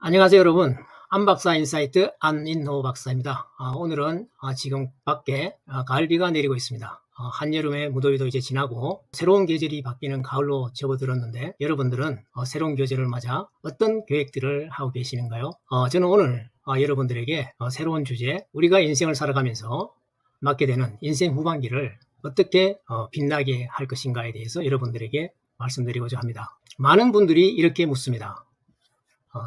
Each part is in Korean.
안녕하세요, 여러분. 안박사 인사이트 안인호 박사입니다. 오늘은 지금 밖에 가을비가 내리고 있습니다. 한여름의 무더위도 이제 지나고 새로운 계절이 바뀌는 가을로 접어들었는데, 여러분들은 새로운 계절을 맞아 어떤 계획들을 하고 계시는가요? 저는 오늘 여러분들에게 새로운 주제, 우리가 인생을 살아가면서 맞게 되는 인생 후반기를 어떻게 빛나게 할 것인가에 대해서 여러분들에게 말씀드리고자 합니다. 많은 분들이 이렇게 묻습니다.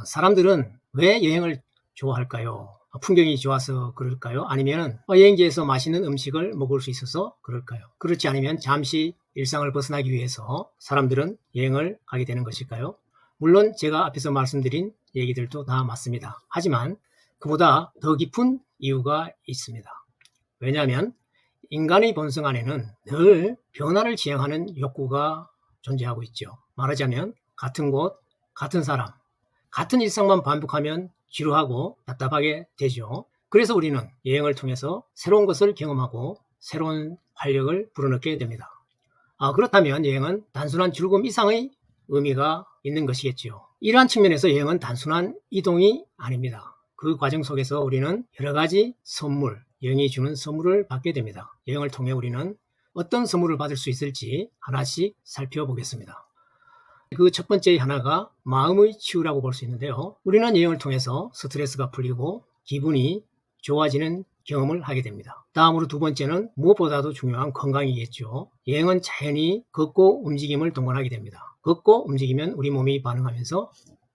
사람들은 왜 여행을 좋아할까요? 풍경이 좋아서 그럴까요? 아니면 여행지에서 맛있는 음식을 먹을 수 있어서 그럴까요? 그렇지 않으면 잠시 일상을 벗어나기 위해서 사람들은 여행을 가게 되는 것일까요? 물론 제가 앞에서 말씀드린 얘기들도 다 맞습니다. 하지만 그보다 더 깊은 이유가 있습니다. 왜냐하면 인간의 본성 안에는 늘 변화를 지향하는 욕구가 존재하고 있죠. 말하자면 같은 곳, 같은 사람, 같은 일상만 반복하면 지루하고 답답하게 되죠. 그래서 우리는 여행을 통해서 새로운 것을 경험하고 새로운 활력을 불어넣게 됩니다. 그렇다면 여행은 단순한 즐거움 이상의 의미가 있는 것이겠지요. 이러한 측면에서 여행은 단순한 이동이 아닙니다. 그 과정 속에서 우리는 여러 가지 선물, 여행이 주는 선물을 받게 됩니다. 여행을 통해 우리는 어떤 선물을 받을 수 있을지 하나씩 살펴보겠습니다. 그 첫 번째 하나가 마음의 치유라고 볼 수 있는데요. 우리는 여행을 통해서 스트레스가 풀리고 기분이 좋아지는 경험을 하게 됩니다. 다음으로 두 번째는 무엇보다도 중요한 건강이겠죠. 여행은 자연히 걷고 움직임을 동반하게 됩니다. 걷고 움직이면 우리 몸이 반응하면서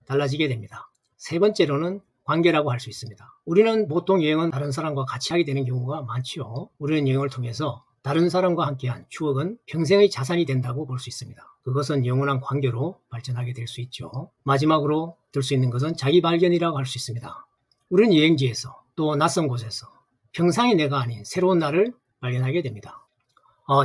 달라지게 됩니다. 세 번째로는 관계라고 할 수 있습니다. 우리는 보통 여행은 다른 사람과 같이 하게 되는 경우가 많죠. 우리는 여행을 통해서 다른 사람과 함께한 추억은 평생의 자산이 된다고 볼 수 있습니다. 그것은 영원한 관계로 발전하게 될 수 있죠. 마지막으로 들 수 있는 것은 자기 발견이라고 할 수 있습니다. 우리는 여행지에서 또 낯선 곳에서 평상의 내가 아닌 새로운 나를 발견하게 됩니다.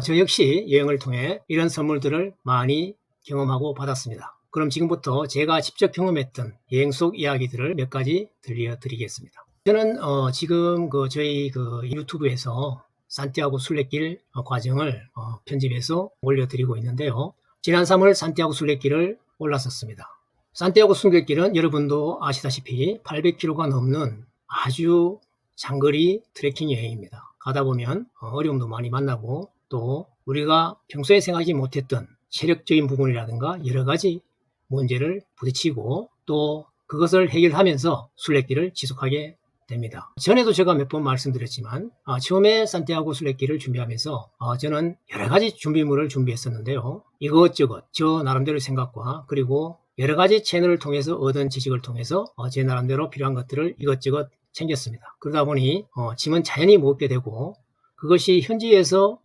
저 역시 여행을 통해 이런 선물들을 많이 경험하고 받았습니다. 그럼 지금부터 제가 직접 경험했던 여행 속 이야기들을 몇 가지 들려드리겠습니다. 저는 지금 저희 유튜브에서 산티아고 순례길 과정을 편집해서 올려드리고 있는데요. 지난 3월 산티아고 순례길을 올랐었습니다. 산티아고 순례길은 여러분도 아시다시피 800km가 넘는 아주 장거리 트레킹 여행입니다. 가다 보면 어려움도 많이 만나고 또 우리가 평소에 생각하지 못했던 체력적인 부분이라든가 여러 가지 문제를 부딪히고 또 그것을 해결하면서 순례길을 지속하게 됩니다. 전에도 제가 몇 번 말씀드렸지만 처음에 산티아고 순례길을 준비하면서 저는 여러 가지 준비물을 준비했었는데요. 이것저것 저 나름대로의 생각과 그리고 여러 가지 채널을 통해서 얻은 지식을 통해서 제 나름대로 필요한 것들을 이것저것 챙겼습니다. 그러다 보니 짐은 자연히 무겁게 되고 그것이 현지에서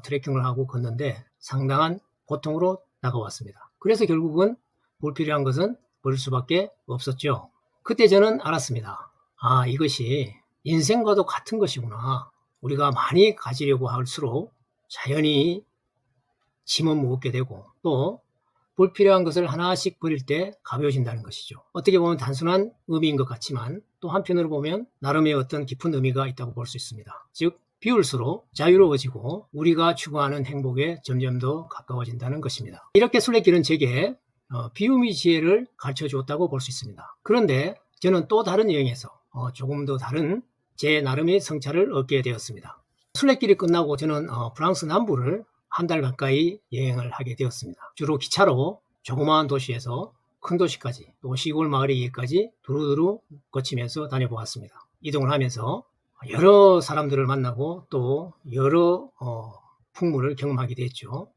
트레킹을 하고 걷는데 상당한 고통으로 다가왔습니다. 그래서 결국은 불필요한 것은 버릴 수밖에 없었죠. 그때 저는 알았습니다. 이것이 인생과도 같은 것이구나. 우리가 많이 가지려고 할수록 자연히 짐은 무겁게 되고 또 불필요한 것을 하나씩 버릴 때 가벼워진다는 것이죠. 어떻게 보면 단순한 의미인 것 같지만 또 한편으로 보면 나름의 어떤 깊은 의미가 있다고 볼 수 있습니다. 즉 비울수록 자유로워지고 우리가 추구하는 행복에 점점 더 가까워진다는 것입니다. 이렇게 순례길은 제게 비움의 지혜를 가르쳐 주었다고 볼 수 있습니다. 그런데 저는 또 다른 여행에서 조금 더 다른 제 나름의 성찰을 얻게 되었습니다. 순례길이 끝나고 저는 프랑스 남부를 한 달 가까이 여행을 하게 되었습니다. 주로 기차로 조그마한 도시에서 큰 도시까지 또 시골 마을에까지 두루두루 거치면서 다녀보았습니다. 이동을 하면서 여러 사람들을 만나고 또 여러 풍물을 경험하게 됐죠.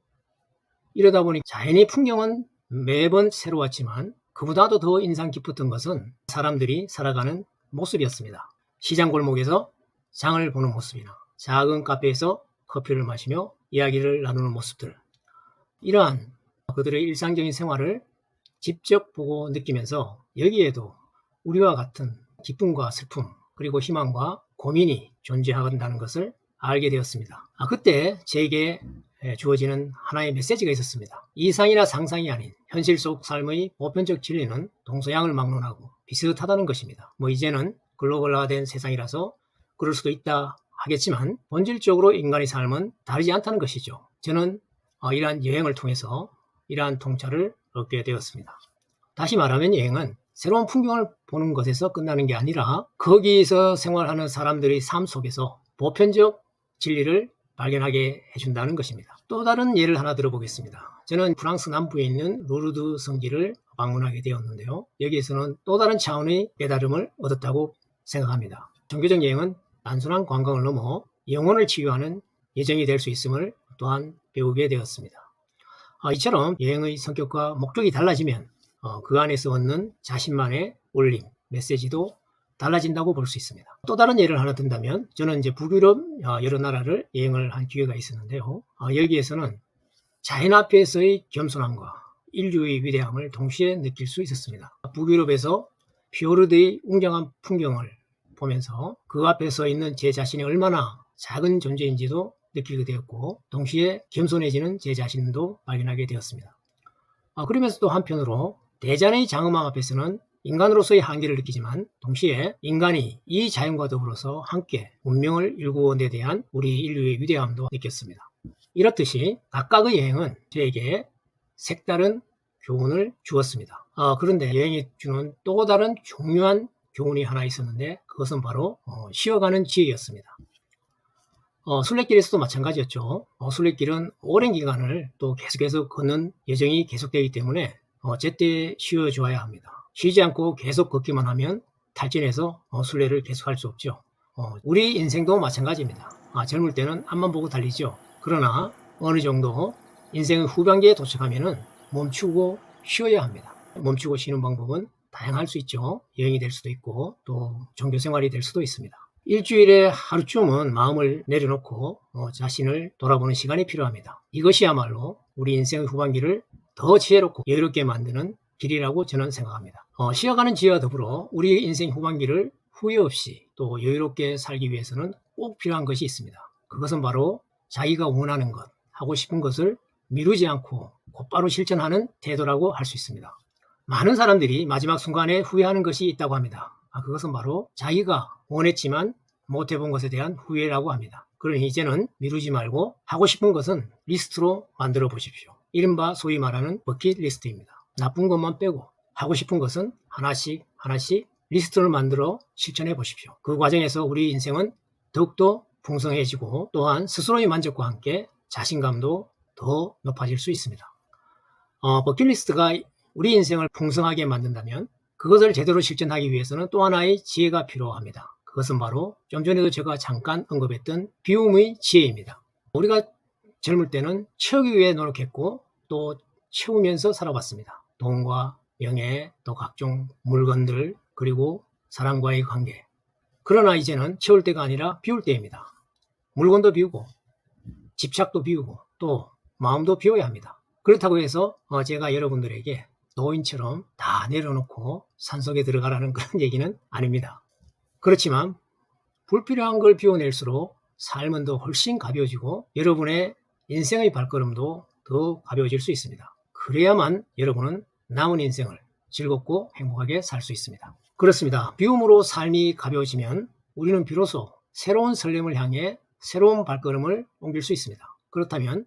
이러다 보니 자연의 풍경은 매번 새로웠지만 그보다도 더 인상 깊었던 것은 사람들이 살아가는 모습이었습니다. 시장 골목에서 장을 보는 모습이나 작은 카페에서 커피를 마시며 이야기를 나누는 모습들, 이러한 그들의 일상적인 생활을 직접 보고 느끼면서 여기에도 우리와 같은 기쁨과 슬픔 그리고 희망과 고민이 존재한다는 것을 알게 되었습니다. 그때 제게 주어지는 하나의 메시지가 있었습니다. 이상이나 상상이 아닌 현실 속 삶의 보편적 진리는 동서양을 막론하고 비슷하다는 것입니다. 이제는 글로벌화된 세상이라서 그럴 수도 있다 하겠지만 본질적으로 인간의 삶은 다르지 않다는 것이죠. 저는 이러한 여행을 통해서 이러한 통찰을 얻게 되었습니다. 다시 말하면 여행은 새로운 풍경을 보는 것에서 끝나는 게 아니라 거기서 생활하는 사람들의 삶 속에서 보편적 진리를 발견하게 해준다는 것입니다. 또 다른 예를 하나 들어보겠습니다. 저는 프랑스 남부에 있는 루르드 성지를 방문하게 되었는데요. 여기에서는 또 다른 차원의 깨달음을 얻었다고 생각합니다. 종교적 여행은 단순한 관광을 넘어 영혼을 치유하는 여정이 될 수 있음을 또한 배우게 되었습니다. 이처럼 여행의 성격과 목적이 달라지면 그 안에서 얻는 자신만의 울림, 메시지도 달라진다고 볼 수 있습니다. 또 다른 예를 하나 든다면 저는 이제 북유럽 여러 나라를 여행을 한 기회가 있었는데요. 여기에서는 자연 앞에서의 겸손함과 인류의 위대함을 동시에 느낄 수 있었습니다. 북유럽에서 피오르드의 웅장한 풍경을 보면서 그 앞에 서 있는 제 자신이 얼마나 작은 존재인지도 느끼게 되었고 동시에 겸손해지는 제 자신도 발견하게 되었습니다. 그러면서 또 한편으로 대자연의 장엄함 앞에서는 인간으로서의 한계를 느끼지만 동시에 인간이 이 자연과 더불어서 함께 문명을 일구는 데 대한 우리 인류의 위대함도 느꼈습니다. 이렇듯이 각각의 여행은 저에게 색다른 교훈을 주었습니다. 그런데 여행이 주는 또 다른 중요한 교훈이 하나 있었는데 그것은 바로 쉬어가는 지혜였습니다. 순례길에서도 마찬가지였죠. 순례길은 오랜 기간을 또 계속해서 걷는 여정이 계속되기 때문에 제때 쉬어줘야 합니다. 쉬지 않고 계속 걷기만 하면 탈진해서 순례를 계속할 수 없죠. 우리 인생도 마찬가지입니다. 젊을 때는 앞만 보고 달리죠. 그러나 어느 정도 인생의 후반기에 도착하면 멈추고 쉬어야 합니다. 멈추고 쉬는 방법은 다양할 수 있죠. 여행이 될 수도 있고 또 종교생활이 될 수도 있습니다. 일주일에 하루쯤은 마음을 내려놓고 자신을 돌아보는 시간이 필요합니다. 이것이야말로 우리 인생의 후반기를 더 지혜롭고 여유롭게 만드는 길이라고 저는 생각합니다. 쉬어가는 지혜와 더불어 우리 인생 후반기를 후회 없이 또 여유롭게 살기 위해서는 꼭 필요한 것이 있습니다. 그것은 바로 자기가 원하는 것, 하고 싶은 것을 미루지 않고 곧바로 실천하는 태도라고 할 수 있습니다. 많은 사람들이 마지막 순간에 후회하는 것이 있다고 합니다. 그것은 바로 자기가 원했지만 못 해본 것에 대한 후회라고 합니다. 그러니 이제는 미루지 말고 하고 싶은 것은 리스트로 만들어 보십시오. 이른바 소위 말하는 버킷리스트입니다. 나쁜 것만 빼고 하고 싶은 것은 하나씩 리스트를 만들어 실천해 보십시오. 그 과정에서 우리 인생은 더욱더 풍성해지고 또한 스스로의 만족과 함께 자신감도 더 높아질 수 있습니다. 버킷리스트가 우리 인생을 풍성하게 만든다면 그것을 제대로 실천하기 위해서는 또 하나의 지혜가 필요합니다. 그것은 바로 좀 전에도 제가 잠깐 언급했던 비움의 지혜입니다. 우리가 젊을 때는 채우기 위해 노력했고 또 채우면서 살아왔습니다. 돈과 명예, 또 각종 물건들, 그리고 사람과의 관계. 그러나 이제는 채울 때가 아니라 비울 때입니다. 물건도 비우고 집착도 비우고 또 마음도 비워야 합니다. 그렇다고 해서 제가 여러분들에게 노인처럼 다 내려놓고 산속에 들어가라는 그런 얘기는 아닙니다. 그렇지만 불필요한 걸 비워낼수록 삶은 더 훨씬 가벼워지고 여러분의 인생의 발걸음도 더 가벼워질 수 있습니다. 그래야만 여러분은 남은 인생을 즐겁고 행복하게 살 수 있습니다. 그렇습니다. 비움으로 삶이 가벼워지면 우리는 비로소 새로운 설렘을 향해 새로운 발걸음을 옮길 수 있습니다. 그렇다면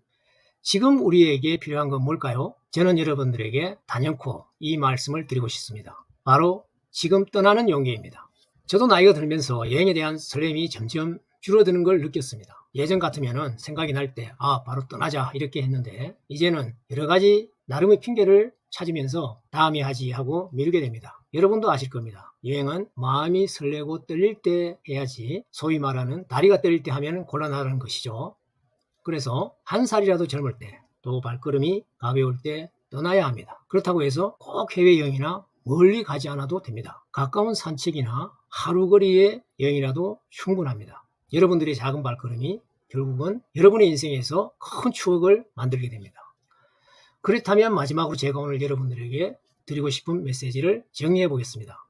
지금 우리에게 필요한 건 뭘까요? 저는 여러분들에게 단연코 이 말씀을 드리고 싶습니다. 바로 지금 떠나는 용기입니다. 저도 나이가 들면서 여행에 대한 설렘이 점점 줄어드는 걸 느꼈습니다. 예전 같으면 생각이 날 때 바로 떠나자 이렇게 했는데 이제는 여러 가지 나름의 핑계를 찾으면서 다음에 하지 하고 미루게 됩니다. 여러분도 아실 겁니다. 여행은 마음이 설레고 떨릴 때 해야지 소위 말하는 다리가 떨릴 때 하면 곤란하다는 것이죠. 그래서 한 살이라도 젊을 때 또 발걸음이 가벼울 때 떠나야 합니다. 그렇다고 해서 꼭 해외여행이나 멀리 가지 않아도 됩니다. 가까운 산책이나 하루 거리의 여행이라도 충분합니다. 여러분들의 작은 발걸음이 결국은 여러분의 인생에서 큰 추억을 만들게 됩니다. 그렇다면 마지막으로 제가 오늘 여러분들에게 드리고 싶은 메시지를 정리해 보겠습니다.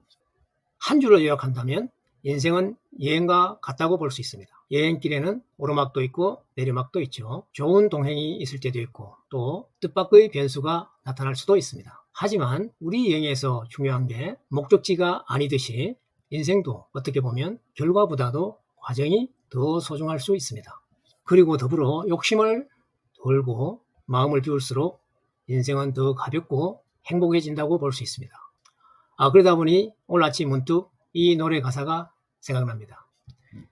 한 줄로 요약한다면 인생은 여행과 같다고 볼 수 있습니다. 여행길에는 오르막도 있고 내리막도 있죠. 좋은 동행이 있을 때도 있고 또 뜻밖의 변수가 나타날 수도 있습니다. 하지만 우리 여행에서 중요한 게 목적지가 아니듯이 인생도 어떻게 보면 결과보다도 과정이 더 소중할 수 있습니다. 그리고 더불어 욕심을 덜고 마음을 비울수록 인생은 더 가볍고 행복해진다고 볼 수 있습니다. 그러다 보니 오늘 아침 문득 이 노래 가사가 생각납니다.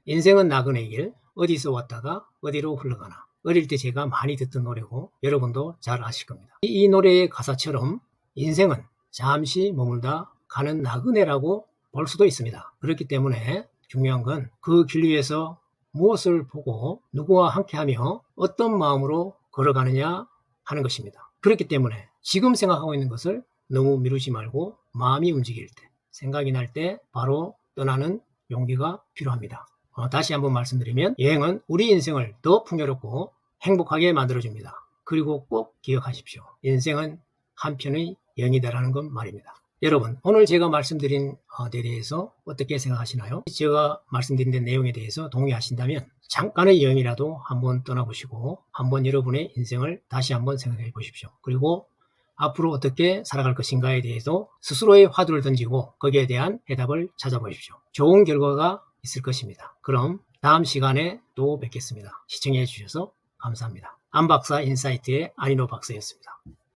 인생은 나그네 길, 어디서 왔다가 어디로 흘러가나. 어릴 때 제가 많이 듣던 노래고 여러분도 잘 아실 겁니다. 이 노래의 가사처럼 인생은 잠시 머물다 가는 나그네라고 볼 수도 있습니다. 그렇기 때문에 중요한 건 그 길 위에서 무엇을 보고 누구와 함께하며 어떤 마음으로 걸어가느냐 하는 것입니다. 그렇기 때문에 지금 생각하고 있는 것을 너무 미루지 말고 마음이 움직일 때, 생각이 날 때 바로 떠나는 용기가 필요합니다. 다시 한번 말씀드리면 여행은 우리 인생을 더 풍요롭고 행복하게 만들어줍니다. 그리고 꼭 기억하십시오. 인생은 한편의 여행이다라는 것 말입니다. 여러분, 오늘 제가 말씀드린 데 대해서 어떻게 생각하시나요? 제가 말씀드린 내용에 대해서 동의하신다면 잠깐의 여행이라도 한번 떠나보시고 한번 여러분의 인생을 다시 한번 생각해 보십시오. 그리고 앞으로 어떻게 살아갈 것인가에 대해서 스스로의 화두를 던지고 거기에 대한 해답을 찾아보십시오. 좋은 결과가 있을 것입니다. 그럼 다음 시간에 또 뵙겠습니다. 시청해 주셔서 감사합니다. 안박사 인사이트의 안인호 박사였습니다.